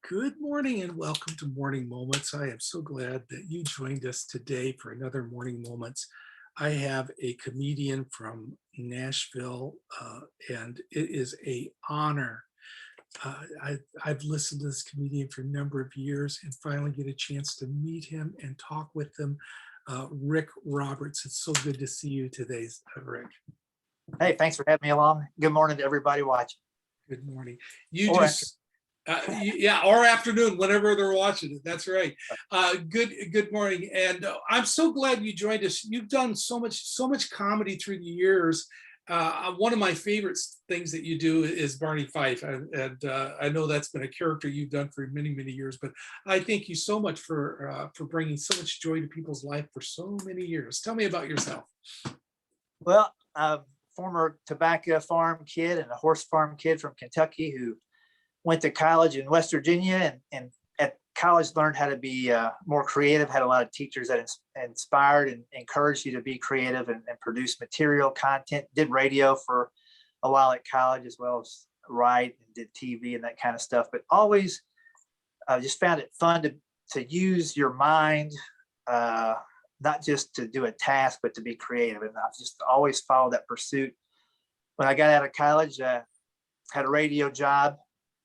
Good morning and welcome to Morning Moments. I am so glad that you joined us today for another Morning Moments. I have a comedian from Nashville, and it is a honor. I've listened to this comedian for a number of years and finally get a chance to meet him and talk with him. Rick Roberts, it's so good to see you today, Rick. Hey, thanks for having me along. Good morning to everybody watching. Good morning. You Or just yeah, or afternoon, whenever they're watching it. That's right. Good morning, and I'm so glad you joined us. You've done so much comedy through the years. One of my favorite things that you do is Barney Fife, and I know that's been a character you've done for many years. But I thank you so much for bringing so much joy to people's life for so many years. Tell me about yourself. Well, I'm a former tobacco farm kid and a horse farm kid from Kentucky who went to college in West Virginia, and at college learned how to be more creative, had a lot of teachers that inspired and encouraged you to be creative and produce material content, did radio for a while at college as well as write and did TV and that kind of stuff, but always just found it fun to use your mind, not just to do a task, but to be creative. And I've just always followed that pursuit. When I got out of college, had a radio job.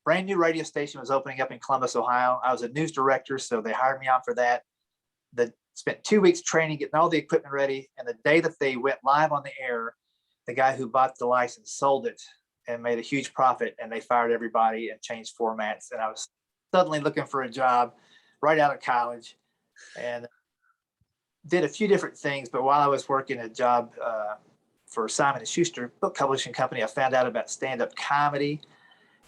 Brand new radio station was opening up in Columbus, Ohio. I was a news director, so they hired me on for that. Spent 2 weeks training, getting all the equipment ready. And the day that they went live on the air, the guy who bought the license sold it and made a huge profit, and they fired everybody and changed formats. And I was suddenly looking for a job right out of college and did a few different things. But while I was working a job for Simon & Schuster book publishing company, I found out about stand-up comedy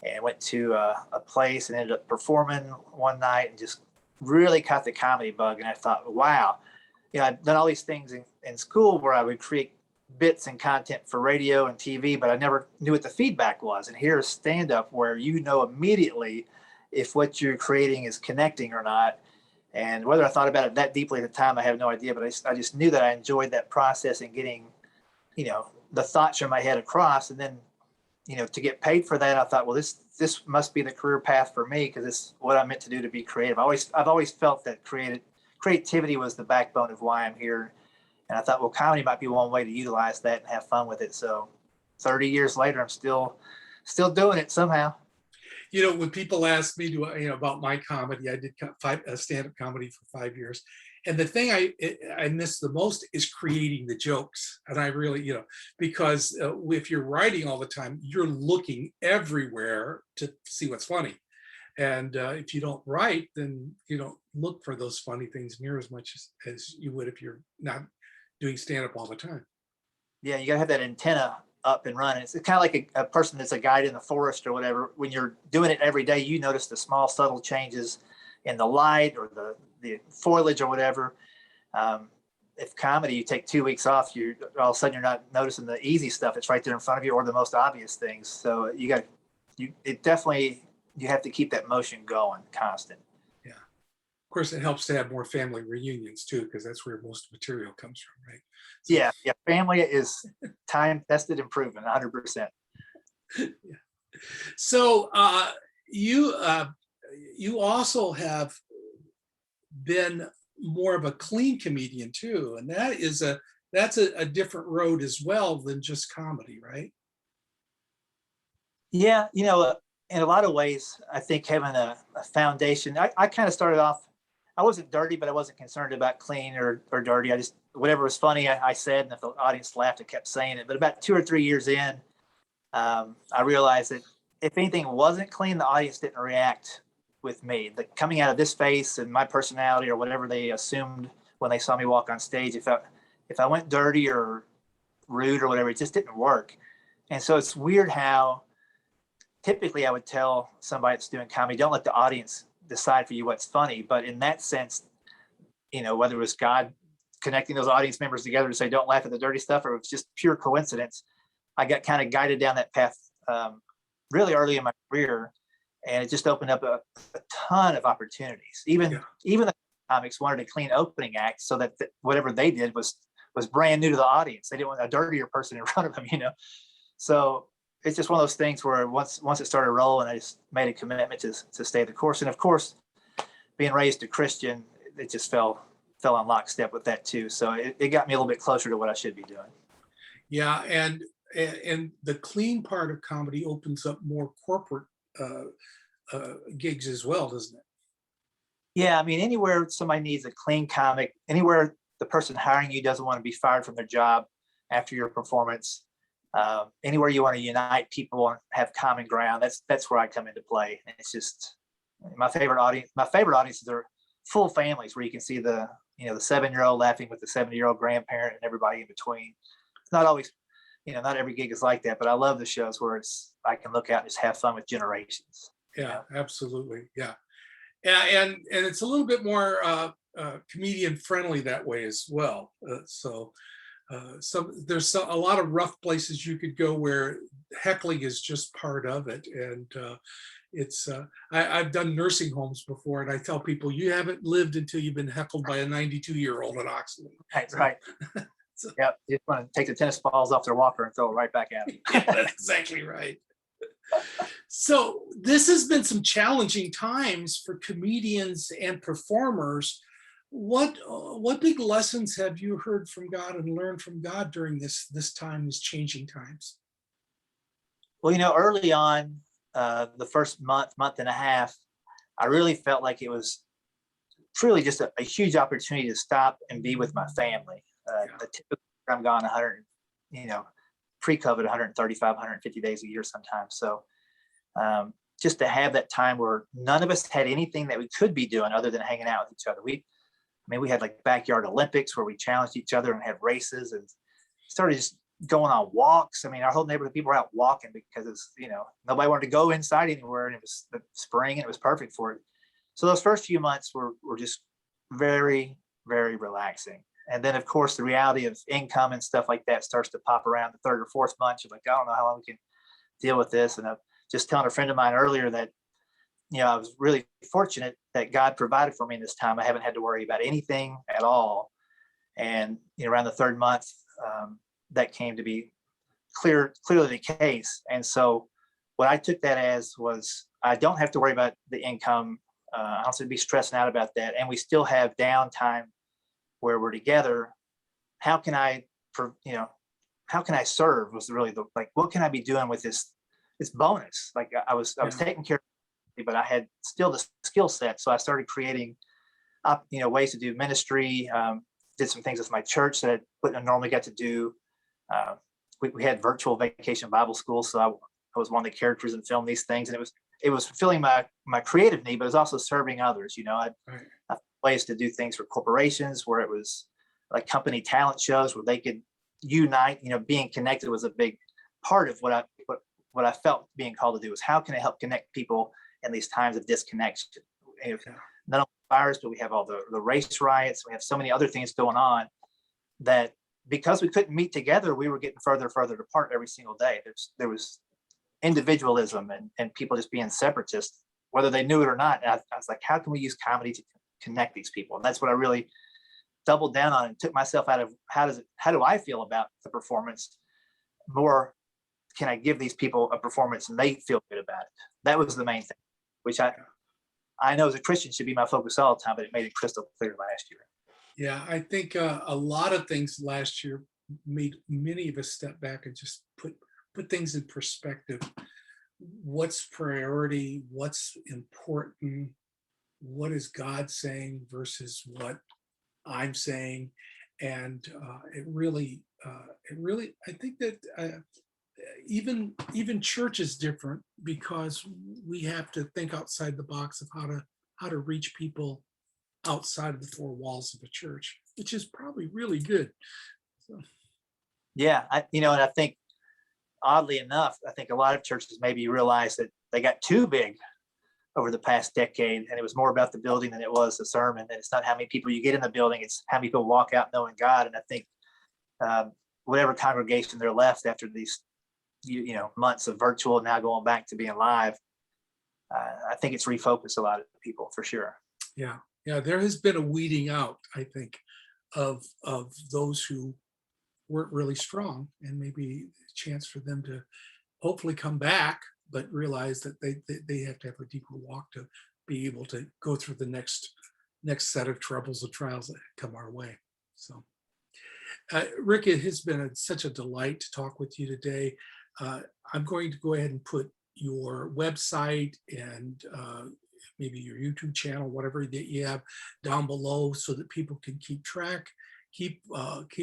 and went to a place and ended up performing one night and just really caught the comedy bug. And I thought, wow, I've done all these things in school where I would create bits and content for radio and TV, but I never knew what the feedback was. And here's stand-up where you know immediately if what you're creating is connecting or not. And whether I thought about it that deeply at the time, I have no idea, but I just knew that I enjoyed that process and getting, the thoughts from my head across. And then to get paid for that, I thought, well, this must be the career path for me because it's what I'm meant to do, to be creative. I've always felt that creativity was the backbone of why I'm here. And I thought, well, comedy might be one way to utilize that and have fun with it. So 30 years later, I'm still doing it somehow. When people ask me about my comedy, I did stand-up comedy for 5 years. And the thing I miss the most is creating the jokes. And I really, because if you're writing all the time, you're looking everywhere to see what's funny. And if you don't write, then you don't look for those funny things near as much as you would if you're not doing stand-up all the time. Yeah, you got to have that antenna up and running. It's kind of like a person that's a guide in the forest or whatever. When you're doing it every day, you notice the small, subtle changes in the light or the foliage or whatever. If comedy, you take 2 weeks off, all of a sudden you're not noticing the easy stuff. It's right there in front of you, or the most obvious things. So you have to keep that motion going constant. Yeah. Of course, it helps to have more family reunions too, because that's where most material comes from, right? So, yeah. Family is time tested and proven 100%. Yeah. So you also have been more of a clean comedian too, and that's a different road as well than just comedy, right? Yeah, in a lot of ways, I think having a foundation. I kind of started off, I wasn't dirty, but I wasn't concerned about clean or dirty. I just, whatever was funny, I said, and if the audience laughed, I kept saying it. But about 2 or 3 years in, I realized that if anything wasn't clean, the audience didn't react with me. Coming out of this face and my personality or whatever they assumed when they saw me walk on stage, if I went dirty or rude or whatever, it just didn't work. And so it's weird how typically I would tell somebody that's doing comedy, don't let the audience decide for you what's funny. But in that sense, whether it was God connecting those audience members together to say, don't laugh at the dirty stuff, or it was just pure coincidence, I got kind of guided down that path really early in my career. And it just opened up a ton of opportunities. Even the comics wanted a clean opening act so that whatever they did was brand new to the audience. They didn't want a dirtier person in front of them, So it's just one of those things where once it started rolling, I just made a commitment to stay the course. And of course, being raised a Christian, it just fell on lockstep with that too. So it got me a little bit closer to what I should be doing. Yeah, and the clean part of comedy opens up more corporate gigs as well, doesn't it? Yeah, I mean, anywhere somebody needs a clean comic, anywhere the person hiring you doesn't want to be fired from their job after your performance, anywhere you want to unite people and have common ground, that's where I come into play. And it's just my favorite audience. My favorite audiences are full families where you can see the 7-year-old laughing with the 70-year-old grandparent and everybody in between. It's not always, not every gig is like that, but I love the shows where I can look out and just have fun with generations. Yeah, absolutely. Yeah. Yeah, and it's a little bit more comedian friendly that way as well. There's a lot of rough places you could go where heckling is just part of it, and I've done nursing homes before, and I tell people you haven't lived until you've been heckled by a 92-year-old at Oxley. Right. So, yeah, you just want to take the tennis balls off their walker and throw it right back at them. Yeah, that's exactly right. So this has been some challenging times for comedians and performers. What big lessons have you heard from God and learned from God during this time, these changing times? Well, early on, the first month and a half, I really felt like it was truly just a huge opportunity to stop and be with my family. The typical, I'm gone 100, pre-COVID, 135, 150 days a year sometimes. So just to have that time where none of us had anything that we could be doing other than hanging out with each other. We had like backyard Olympics where we challenged each other and had races and started just going on walks. I mean, our whole neighborhood people were out walking because it's, nobody wanted to go inside anywhere, and it was the spring and it was perfect for it. So those first few months were just very, very relaxing. And then, of course, the reality of income and stuff like that starts to pop around the third or fourth month. You're like, I don't know how long we can deal with this. And I'm just telling a friend of mine earlier that, I was really fortunate that God provided for me in this time. I haven't had to worry about anything at all. And, around the third month, that came to be clearly the case. And so what I took that as was, I don't have to worry about the income. I don't have to be stressing out about that. And we still have downtime where we're together. How can I serve was really what can I be doing with this bonus? Like I was taking care of it, but I had still the skill set. So I started creating ways to do ministry, did some things with my church that I wouldn't have normally got to do. We had virtual vacation Bible school. So I was one of the characters and filmed these things, and it was fulfilling my creative need, but it was also serving others. I ways to do things for corporations where it was like company talent shows where they could unite. Being connected was a big part of what I felt being called to do, is how can I help connect people in these times of disconnection? Not only virus, but we have all the race riots. We have so many other things going on that because we couldn't meet together, we were getting further and further apart every single day. There was individualism and people just being separatists, whether they knew it or not. And I was like, how can we use comedy to connect these people? And that's what I really doubled down on and took myself out of how do I feel about the performance more. Can I give these people a performance and they feel good about it? That was the main thing, which I know as a Christian should be my focus all the time, but it made it crystal clear last year. Yeah, I think a lot of things last year made many of us step back and just put things in perspective. What's priority? What's important? What is God saying versus what I'm saying? And it really, I think that even church is different because we have to think outside the box of how to reach people outside of the four walls of a church, which is probably really good. So. Yeah, and I think oddly enough, I think a lot of churches maybe realize that they got too big over the past decade, and it was more about the building than it was the sermon. And it's not how many people you get in the building; it's how many people walk out knowing God. And I think whatever congregation they're left after these months of virtual, now going back to being live, I think it's refocused a lot of people for sure. Yeah, there has been a weeding out, I think, of those who weren't really strong, and maybe a chance for them to hopefully come back, but realize that they have to have a deeper walk to be able to go through the next set of troubles and trials that come our way. So, Rick, it has been such a delight to talk with you today. I'm going to go ahead and put your website and maybe your YouTube channel, whatever that you have, down below so that people can keep track, keep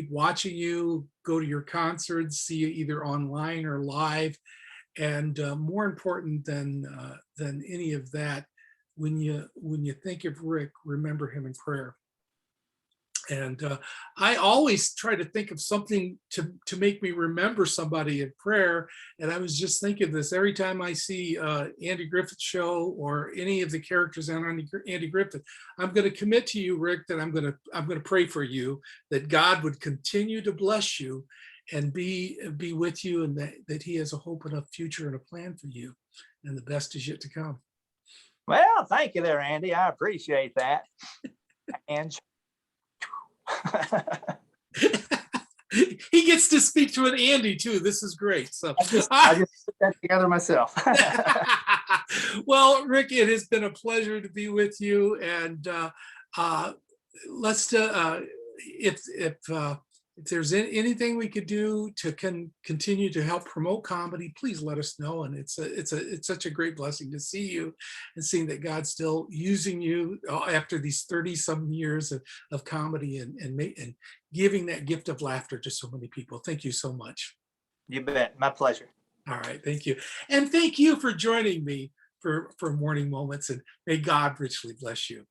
watching you, go to your concerts, see you either online or live. And more important than any of that, when you think of Rick, remember him in prayer. And I always try to think of something to make me remember somebody in prayer. And I was just thinking this every time I see Andy Griffith's show or any of the characters on Andy Griffith. I'm going to commit to you, Rick, that I'm going to pray for you, that God would continue to bless you and be with you, and that he has a hope and a future and a plan for you, and the best is yet to come. Well, thank you there, Andy. I appreciate that. And he gets to speak to an Andy too. This is great. So I just put that together myself. Well, Rick, it has been a pleasure to be with you. And let's if there's anything we could do to continue to help promote comedy, please let us know. And it's such a great blessing to see you and seeing that God's still using you after these 30-some years of comedy and giving that gift of laughter to so many people. Thank you so much. You bet. My pleasure. All right. Thank you. And thank you for joining me for Morning Moments, and may God richly bless you.